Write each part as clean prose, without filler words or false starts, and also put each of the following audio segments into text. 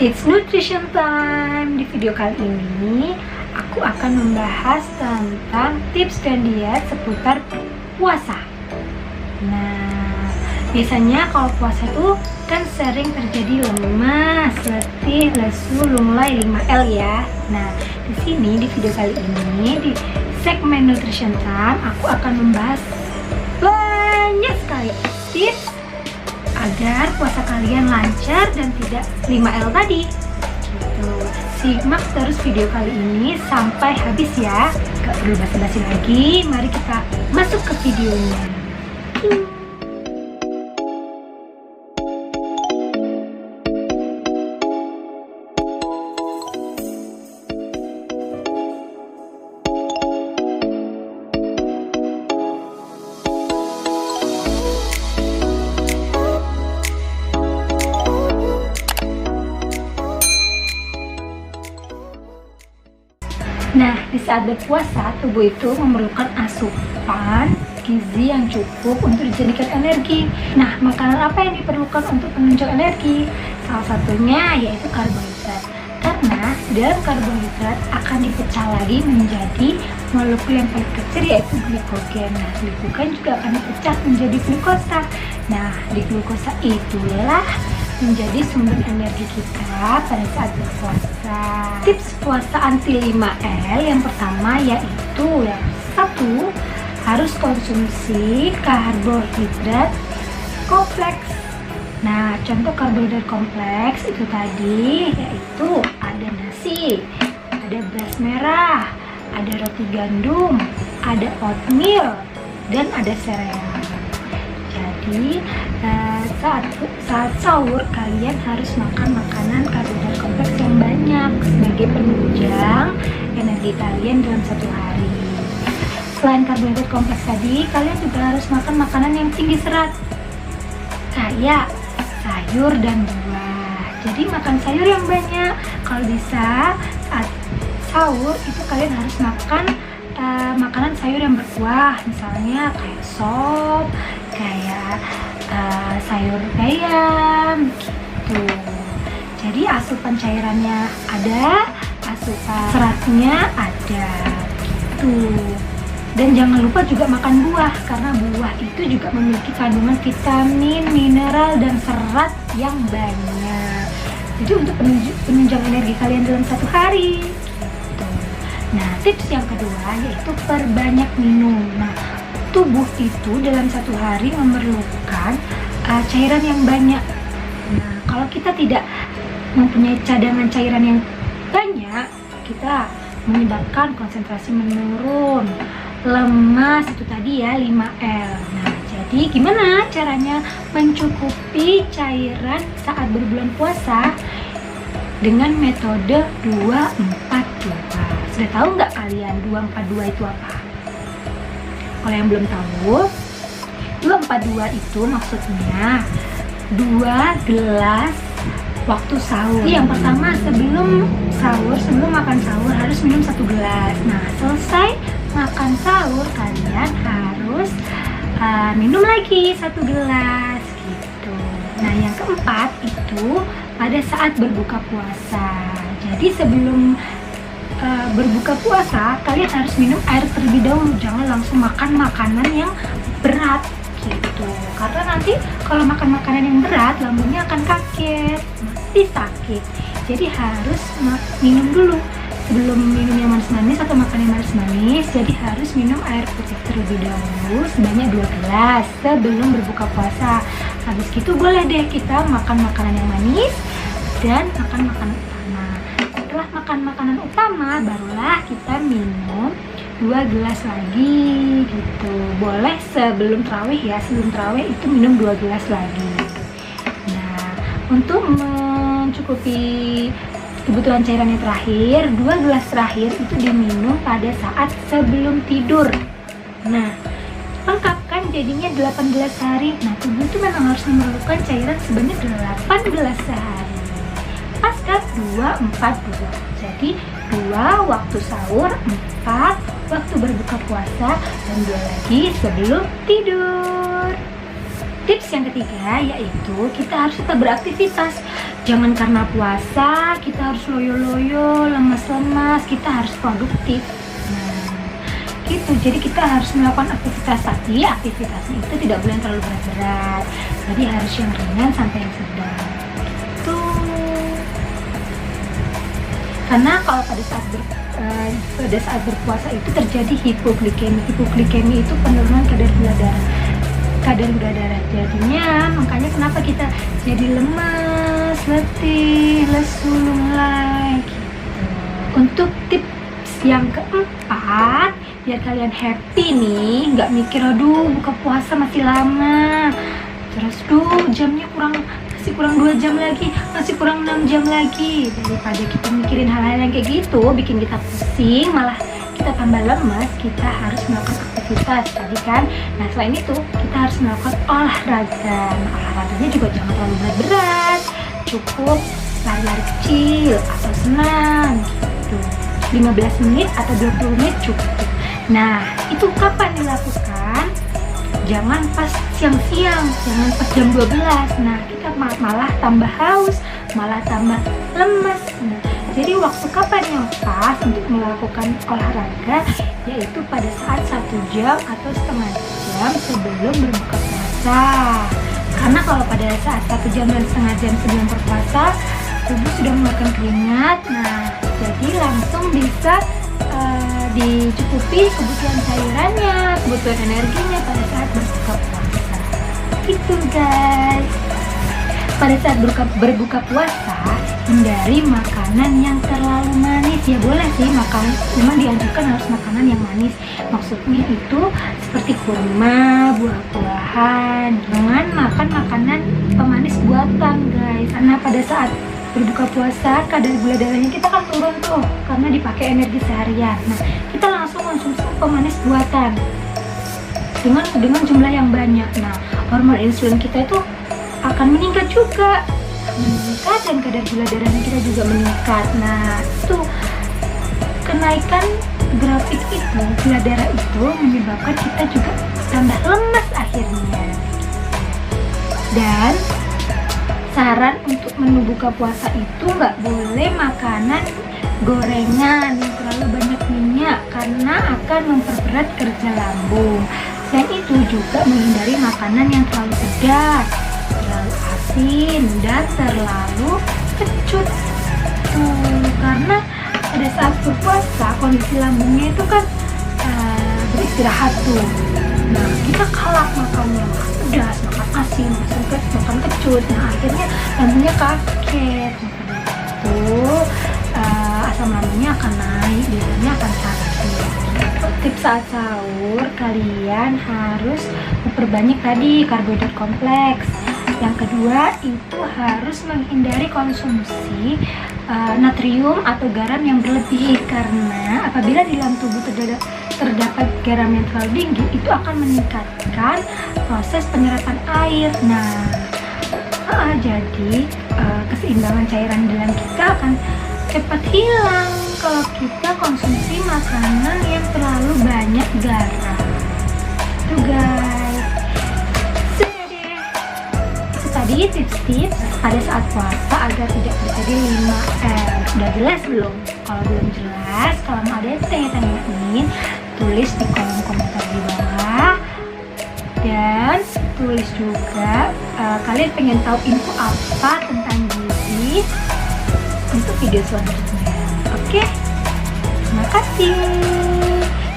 It's nutrition time. Di video kali ini aku akan membahas tentang tips dan diet seputar puasa. Nah, biasanya kalau puasa tuh kan sering terjadi lemas, letih, lesu, lunglai 5L ya. Nah, di sini di video kali ini di segmen nutrition time aku akan membahas banyak sekali tips agar puasa kalian lancar dan tidak 5L tadi gitu. Simak terus video kali ini sampai habis ya. Gak perlu basa-basi lagi, mari kita masuk ke videonya. Nah, di saat berpuasa, tubuh itu memerlukan asupan gizi yang cukup untuk dijadikan energi. Nah, makanan apa yang diperlukan untuk menunjang energi? Salah satunya yaitu karbohidrat. Karena dalam karbohidrat akan dipecah lagi menjadi molekul yang paling kecil yaitu glikogen. Nah, glikogen juga akan dipecah menjadi glukosa. Nah, di glukosa itulah menjadi sumber energi kita pada saat berpuasa. Tips puasa anti 5L yang pertama yaitu yang satu, harus konsumsi karbohidrat kompleks. Nah, contoh karbohidrat kompleks itu tadi yaitu ada nasi, ada beras merah, ada roti gandum, ada oatmeal, dan ada sereal. Jadi saat sahur kalian harus makan makanan karbohidrat kompleks yang banyak sebagai penunjang energi kalian dalam satu hari. Selain karbohidrat kompleks tadi, kalian juga harus makan makanan yang tinggi serat kayak sayur dan buah. Jadi makan sayur yang banyak. Kalau bisa saat sahur itu kalian harus makan makanan sayur yang berkuah, misalnya kayak sop, kayak sayur bayam gitu. Jadi asupan cairannya ada, asupan seratnya ada gitu. Dan jangan lupa juga makan buah, karena buah itu juga memiliki kandungan vitamin, mineral, dan serat yang banyak. Jadi untuk penunjang energi kalian dalam satu hari gitu. Nah, tips yang kedua yaitu perbanyak minum. Nah, tubuh itu dalam satu hari memerlukan cairan yang banyak. Nah, kalau kita tidak mempunyai cadangan cairan yang banyak, kita menyebabkan konsentrasi menurun, lemas itu tadi ya 5L. Nah, jadi gimana caranya mencukupi cairan saat berbulan puasa? Dengan metode 242. Sudah tahu nggak kalian 242 itu apa? Kalau yang belum tahu, 242 itu maksudnya 2 gelas waktu sahur. Yang pertama sebelum makan sahur harus minum 1 gelas. Nah, selesai makan sahur kalian harus minum lagi 1 gelas gitu. Nah, yang keempat itu pada saat berbuka puasa. Jadi sebelum berbuka puasa kalian harus minum air terlebih dahulu, jangan langsung makan makanan yang berat gitu, karena nanti kalau makan makanan yang berat lambungnya akan kaget, mesti sakit. Jadi harus minum dulu sebelum minum yang manis-manis atau makan yang manis-manis. Jadi harus minum air putih terlebih dahulu sebanyak 2 gelas sebelum berbuka puasa. Habis itu boleh deh kita makan makanan yang manis dan makan makanan utama. Setelah makan makanan utama barulah kita minum 2 gelas lagi gitu. Boleh sebelum tarawih ya, sebelum tarawih itu minum 2 gelas lagi. Nah, untuk mencukupi kebutuhan cairan yang terakhir, 2 gelas terakhir itu diminum pada saat sebelum tidur. Nah, lengkap kan jadinya 8 gelas sehari. Nah, tubuh itu memang harus memerlukan cairan sebanyak 8 gelas sehari. Pas kan 242. Jadi 2 waktu sahur, 4 waktu berbuka puasa, dan 2 lagi sebelum tidur. Tips yang ketiga yaitu kita harus tetap beraktivitas. Jangan karena puasa kita harus loyo-loyo, lemas-lemas, kita harus produktif. Nah, gitu. Jadi kita harus melakukan aktivitas, tapi aktivitasnya itu tidak boleh terlalu berat-berat. Jadi harus yang ringan sampai yang sedang. Gitu. Karena kalau pada saat berpuasa itu terjadi hipoglikemi. Hipoglikemi itu penurunan kadar gula darah. Jadinya makanya kenapa kita jadi lemas, letih, lesu, lunglai gitu. Untuk tips yang keempat, biar kalian happy nih, nggak mikir aduh buka puasa masih lama, terus jamnya masih kurang 2 jam lagi, masih kurang 6 jam lagi. Daripada kita mikirin hal-hal yang kayak gitu, bikin kita pusing, malah kita tambah lemas. Kita harus melakukan aktivitas tadi kan. Nah, selain itu kita harus melakukan olahraga. Nah, olahraganya juga jangan terlalu berat-berat, cukup lari-lari kecil atau senam gitu, 15 menit atau 20 menit cukup. Nah, itu kapan dilakukan? Jangan pas siang-siang, jangan pas jam 12. Nah, kita malah tambah haus, malah tambah lemas. Nah, jadi waktu kapan yang pas untuk melakukan olahraga, yaitu pada saat 1 jam atau setengah jam sebelum berbuka puasa. Karena kalau pada saat 1 jam dan setengah jam sebelum berpuasa, tubuh sudah mengeluarkan keringat. Nah, jadi langsung bisa dicukupi kebutuhan cairannya, kebutuhan energinya pada saat berbuka puasa. Gitu guys. Pada saat berbuka puasa, hindari makanan yang terlalu manis. Ya boleh sih makan, memang dianjurkan harus makanan yang manis. Maksudnya itu seperti kurma, buah-buahan. Jangan makan makanan pemanis buatan guys. Karena pada saat berbuka puasa, kadar gula darahnya kita kan turun tuh karena dipakai energi seharian. Nah, kita langsung konsumsi pemanis buatan dengan jumlah yang banyak. Nah, hormon insulin kita itu akan meningkat juga, dan kadar gula darahnya kita juga meningkat. Nah, itu kenaikan grafik itu, gula darah itu menyebabkan kita juga tambah lemas akhirnya. Dan saran untuk menu buka puasa itu nggak boleh makanan gorengan yang terlalu banyak minyak karena akan memperberat kerja lambung. Selain itu juga menghindari makanan yang terlalu pedas, terlalu asin, dan terlalu kecut. Karena pada saat berpuasa kondisi lambungnya itu kan beristirahat tuh. Nah, kita kalah makannya, makan pedas, makan asin, makan kecut. Nah, akhirnya lambungnya kaget. Itu asam lambungnya akan naik, biasanya akan sakit. Tips saat sahur, kalian harus memperbanyak tadi karbohidrat kompleks. Yang kedua itu harus menghindari konsumsi natrium atau garam yang berlebih, karena apabila di dalam tubuh terdapat garam yang terlalu tinggi, itu akan meningkatkan proses penyerapan air. Nah, jadi keseimbangan cairan di dalam kita akan cepat hilang kalau kita konsumsi makanan yang terlalu banyak garam. Itu guys, sudah deh. Itu tadi tips-tips pada saat puasa agar tidak terjadi 5R. Udah jelas belum? Kalau belum jelas, kalau mau ada yang tanya-tanyain, tulis di kolom komentar di bawah. Dan tulis juga kalian pengen tahu info apa tentang gizi untuk video selanjutnya. Oke? Terima kasih.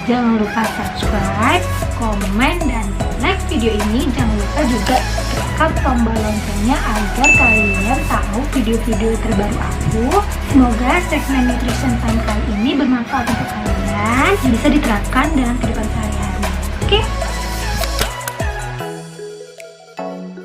Jangan lupa subscribe, komen, dan like video ini. Jangan lupa juga tekan tombol loncengnya agar kalian tahu video-video terbaru aku. Semoga segmen Nutrition Time kali ini bermanfaat untuk kalian, bisa diterapkan dalam kehidupan sehari-hari. Oke?